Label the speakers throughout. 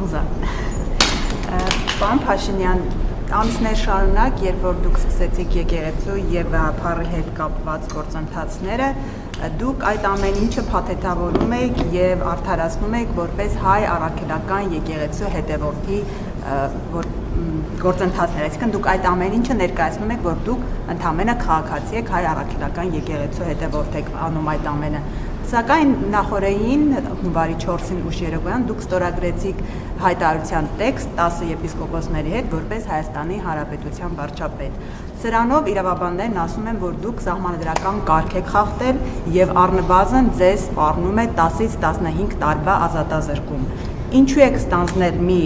Speaker 1: Ուզա։ Պարոն Փաշինյան, ամիսներ շարունակ, երբ որ դուք սկսեցիք եկեղեցու եւ գաղափարի հետ կապված գործընթացները, դուք այդ ամեն ինչը փաթեթավորում եք եւ արդարացնում եք որպես հայ առաքելական եկեղեցու հետևորդի գործընթացներ, այսինքն դուք այդ ամեն ինչը ներկայացնում եք, որ դուք ընդհանրապես քաղաքացի եք, հայ առաքելական եկեղեցու հետևորդ եք անում այդ ամենը։ Սակայն նախորդին հունվարի 4-ին ուշ երեկոյան դուք ստորագրեցիք հայտարարության տեքստ 10 եպիսկոպոսների հետ որպես Հայաստանի Հանրապետության վարչապետ։ Սրանով իրավաբաններն ասում են, որ դուք սահմանադրական կարգ եք խախտել եւ առնվազն ձեզ սպառնում է 10-ից 15 տարվա ազատազրկում։ Ինչու եք ստանձնել մի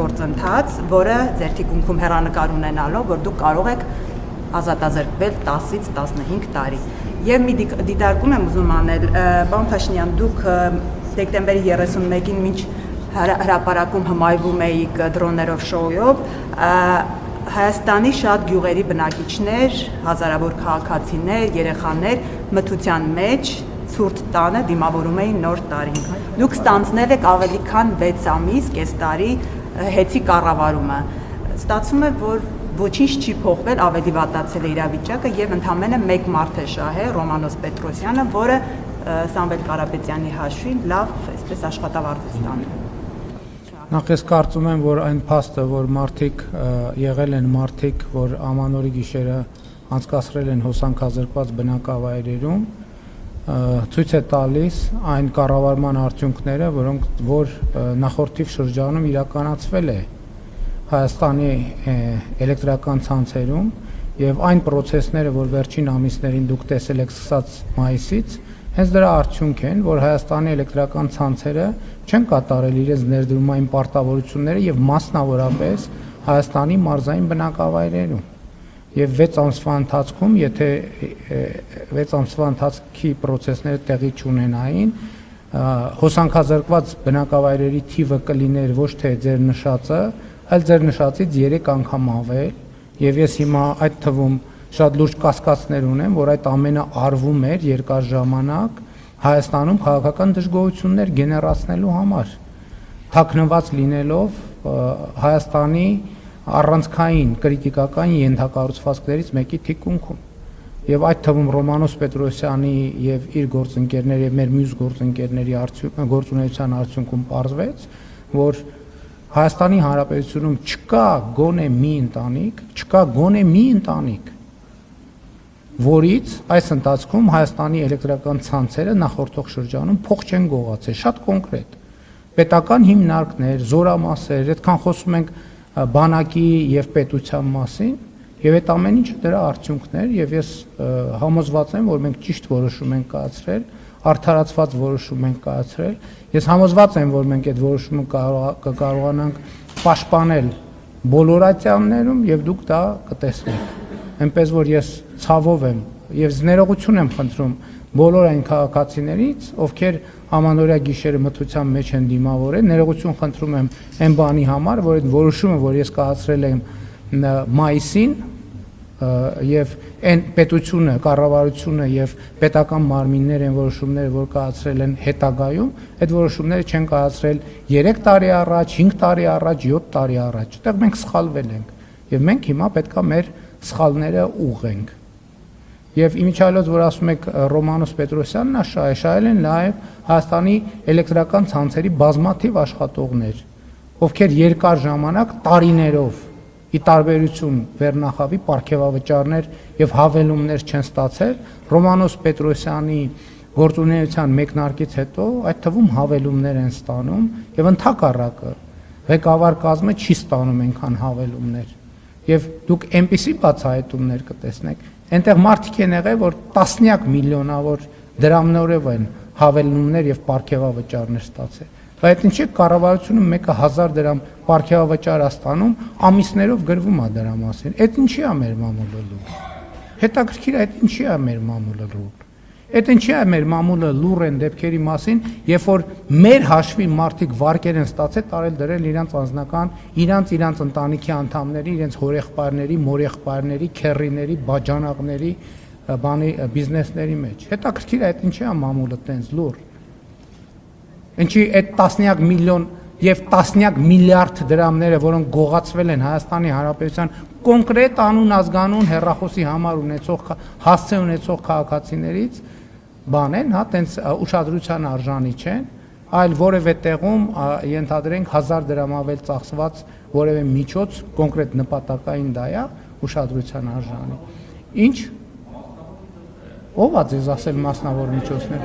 Speaker 1: գործընթաց, որը ձեր թիկունքում հեռանկար ունենալով, որ դուք կարող եք ազատազրկվել 10-ից 15 տարի։ Եվ մի դիտարկում եմ ուզում անել, պարոն Փաշինյան, դուք դեկտեմբերի 31-ին մինչ հրապարակում հմայվում էիք դրոններով շոուով, Հայաստանի շատ գյուղերի բնակիչներ, հազարավոր քաղաքացիներ, երեխաներ մթության մեջ ցուրտ տանը դիմավորում էին նոր տարին։ Դուք ստանձնել եք ավելի քան 6 ամիս, կես տարի հեծի կառավարումը։ Ստացվում է, որ ոչինչ չի փոխվել, ավելի վատացել է իրավիճակը եւ ընդհանրապես մեկ մարդ է շահել Ռոմանոս Պետրոսյանը, որը Սամվել Կարապետյանի հաշվին լավ, այսպես աշխատավարձ է ստանում։
Speaker 2: Նախ ես կարծում եմ, որ այն փաստը, որ մարդիկ եղել են մարդիկ, որ ամանորի գիշերը անցկացրել են հոսանքազրկված բնակավայրերում, ցույց է տալիս այն կառավարման արդյունքները, որ նախորդիվ շրջանում իրականացվել է Հայաստանի էլեկտրական ցանցերում եւ այն process-ները, որ վերջին ամիսներին դուք տեսել եք սկսած մայիսից, հենց դրա արդյունք են, որ Հայաստանի էլեկտրական ցանցերը չեն կատարել իրենց ներդրումային պարտավորությունները եւ մասնավորապես Հայաստանի մարզային բնակավայրերում։ Եվ 6 ամսվա ընթացքում, եթե 6 ամսվա ընթացքի process-ները տեղի չունենային, հոսանքազրկված բնակավայրերի թիվը կլիներ ոչ թե ձեր նշածը, այլ ձեր նշածից 3 անգամ ավել, եւ ես հիմա այդ թվում շատ լուրջ կասկածներ ունեմ, որ այդ ամենը արվում էր երկար ժամանակ Հայաստանում քաղաքական դժգոհություններ գեներացնելու համար, թաքնված լինելով Հայաստանի առանցքային կրիտիկական ենթակառուցվածքներից մեկի թիկունքում։ Եվ այդ թվում Ռոմանոս Պետրոսյանի եւ իր գործընկերների եւ մեր մյուս գործընկերների գործունեության արդյունքում պարզվեց, որ Հայաստանի Հանրապետությունում չկա գոնե մի ընտանիք, որից այս ընթացքում Հայաստանի էլեկտրական ցանցերը նախորդող շրջանում փող չեն գողացել, շատ կոնկրետ։ Պետական հիմնարկներ, զորամասեր, այդքան խոսում ենք բանակի եւ պետության մասին, եւ այդ ամեն ինչը դրա արդյունքներ, եւ ես համոզված եմ, որ մենք ճիշտ որոշում ենք կայացրել, արդարացված որոշում ենք կայացրել։ Ես համոզված եմ, որ մենք այդ որոշումը կկարողանանք պաշտպանել բոլոր ատյաններում եւ դուք դա կտեսնեք։ Այնպես որ ես ցավով եմ եւ ներողություն եմ խնդրում բոլոր այն քաղաքացիներից, ովքեր ամանորյա գիշերը մթության մեջ են դիմավորել, ներողություն խնդրում եմ այն բանի համար, որ այդ որոշումը, որ ես կայացրել եմ մայիսին, եւ այն պետությունը, կառավարությունը եւ պետական մարմինները են որոշումները, որ կայացրել են հետագայում, այդ որոշումները չեն կայացրել 3 տարի առաջ, 5 տարի առաջ, 7 տարի առաջ։ Այդտեղ մենք սխալվել ենք եւ մենք հիմա պետքա մեր սխալները ուղղենք։ Եվ իմիջիալոց, որ ասում եք Ռոմանոս Պետրոսյանն է շահել են նաեւ Հայաստանի էլեկտրական ցանցերի բազմաթիվ աշխատողներ, ովքեր երկար ժամանակ տարիներով ի տարբերություն Վերնախավի պարգևավճարներ եւ հավելումներ չեն ստացել, Ռոմանոս Պետրոսյանի գործունեության մեկնարկից հետո այդ թվում հավելումներ են ստանում եւ ընդհակառակը ղեկավար կազմը չի ստանում այնքան հավելումներ։ Եվ դուք այնպիսի բացահայտումներ կտեսնեք, այնտեղ մարդիկ են եղել, որ տասնյակ միլիոնավոր դրամներով են հավելումներ եւ պարգևավճարներ ստացել։ Բայց ինչի կառավարությունը մեկը 1000 դրամ պարգևավճար է ստանում, ամիսներով գրվում է դրա մասին։ Այդ ինչի է մեր մամուլը լուր։ Հետաքրքիր է, այդ ինչի է մեր մամուլը լուր։ Այդ ինչի է մեր մամուլը լուր են դեպքերի մասին, երբ որ մեր հաշվի մարդիկ վարկեր են ստացել տարել դրել իրանց անձնական, իրանց ընտանիքի անդամների, իրենց հորեղբայրների, մորեղբայրների, քեռիների, բաժանաղների, բիզնեսների մեջ։ Հետաքրքիր է, այդ ինչի է մամուլը տենց լուր։ Ինչի այդ տասնյակ միլիոն եւ տասնյակ միլիարդ դրամները, որոնք գողացվել են Հայաստանի Հանրապետության կոնկրետ անուն ազգանուն հեռախոսի համար ունեցող հասցե ունեցող քաղաքացիներից բան են, հա, տենց ուշադրության արժանի չեն, այլ որևէ տեղում ենթադրենք 1000 դրամ ավել ծախսված որևէ միջոց կոնկրետ նպատակային դա է ուշադրության արժանի։ Ինչ ով է ձեզ ասել մասնավոր միջոցներ։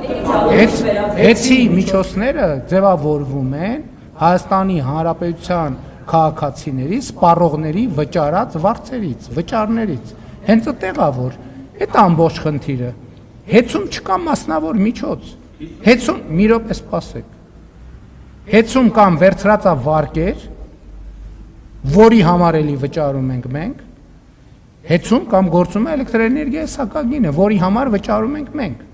Speaker 2: Էցի միջոցները ձևավորվում են Հայաստանի Հանրապետության քաղաքացիների, սպառողների վճարած վարձերից, վճարներից։ Հենց այդտեղ է որ այդ ամբողջ խնդիրը։ Հեծում չկա մասնավոր միջոց։ Հեծում մի րոպե սպասեք։ Հեծում կամ վերցրած է վարկեր, որի համար էլի վճարում ենք մենք։ Հեծում կամ գործում է էլեկտրոէներգիայի սակագինը, որի համար վճարում ենք մենք։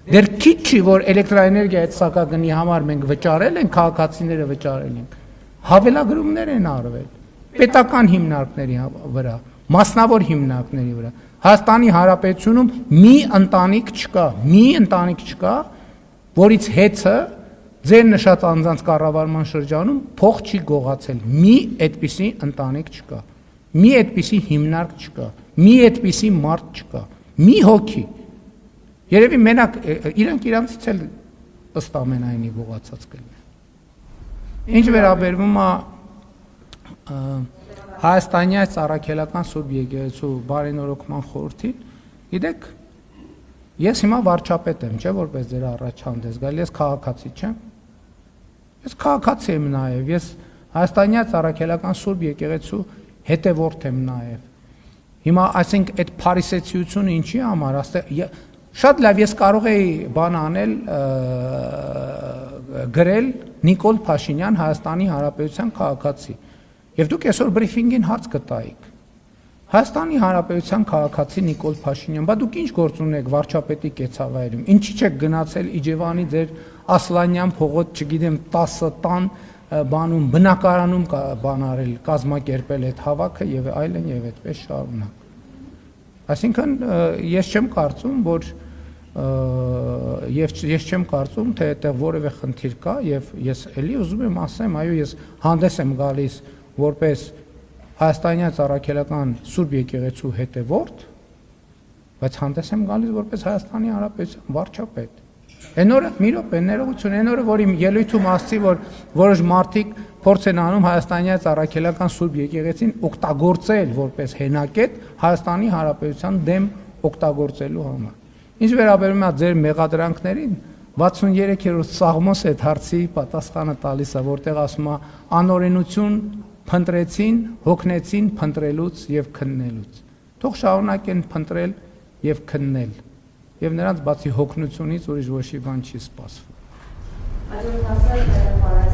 Speaker 2: Դեռ քիչ չի, որ էլեկտրոէներգիայի սակագնի համար մենք վճարել ենք, քաղաքացիները վճարել են։ Հավելագրումներ են արվել պետական հիմնարկների վրա, մասնավոր հիմնարկների վրա։ Հայաստանի Հանրապետությունում մի ընտանիք չկա, որից հեծը ձեր նշած անձանց կառավարման շրջանում փող չի գողացել։ Մի այդպիսի ընտանիք չկա։ Մի այդպիսի հիմնարկ չկա, մի այդպիսի մարդ չկա, մի հոգի։ Երևի մենակ իրանք իրանցից էլ ըստ ամենայնի գողացած կլինեն։ Ինչ վերաբերվում է Հայաստանյաց առաքելական Սուրբ Եկեղեցու բարենորոգման խորհրդին, գիտեք, ես հիմա վարչապետ եմ, չէ՞ որպես ձեր առաջ հանդես գալ, ես քաղաքացի չեմ։ Ես քաղաքացի եմ նաև, ես Հայաստանյաց առաքելական Սուրբ Եկեղեցու հետևորդ եմ նաև։ Հիմա ասենք այդ փարիսեցիությունը ինչի համար, շատ լավ ես կարող էի բան անել գրել Նիկոլ Փաշինյան Հայաստանի Հանրապետության քաղաքացի։ Եվ դուք այսօր բրիֆինգին հարց կտայիք։ Հայաստանի Հանրապետության քաղաքացի Նիկոլ Փաշինյան, բա դուք ինչ գործ ունեք վարչապետի կեցավայրում։ Ինչի՞ չեք գնացել Իջևանի ձեր Ասլանյան փողոց, չգիտեմ, 10 տան բանում բնակարանում բան արել, կազմակերպել այդ հավաքը եւ այլն եւ այդպես շարունակ։ Այսինքն ես չեմ կարծում, որ ես չեմ կարծում, թե այդտեղ որևէ խնդիր կա եւ ես էլի ուզում եմ ասեմ, այո, ես հանդես եմ գալիս որպես Հայաստանյաց առաքելական Սուրբ Եկեղեցու հետևորդ, բայց հանդես եմ գալիս որպես Հայաստանի Հանրապետության վարչապետ։ Այն օրը մի րոպե ներողություն, այն օրը որ իմ ելույթում ասացի, որ որոշ մարդիկ փորձ են անում Հայաստանյաց առաքելական Սուրբ Եկեղեցին օգտագործել որպես հենակետ Հայաստանի Հանրապետության դեմ օգտագործելու համար։ Ինչ վերաբերում է ձեր մեղադրանքներին, 63-րդ Սաղմոս այդ հարցի պատասխանը տալիս է, որտեղ ասում է անօրենություն փնտրեցին, հոգնեցին փնտրելուց եւ քննելուց։ Թող շարունակեն փնտրել եւ քննել։ Եվ նրանց բացի հոգնությունից ուրիշ ոչ մի բան չի սպասվում։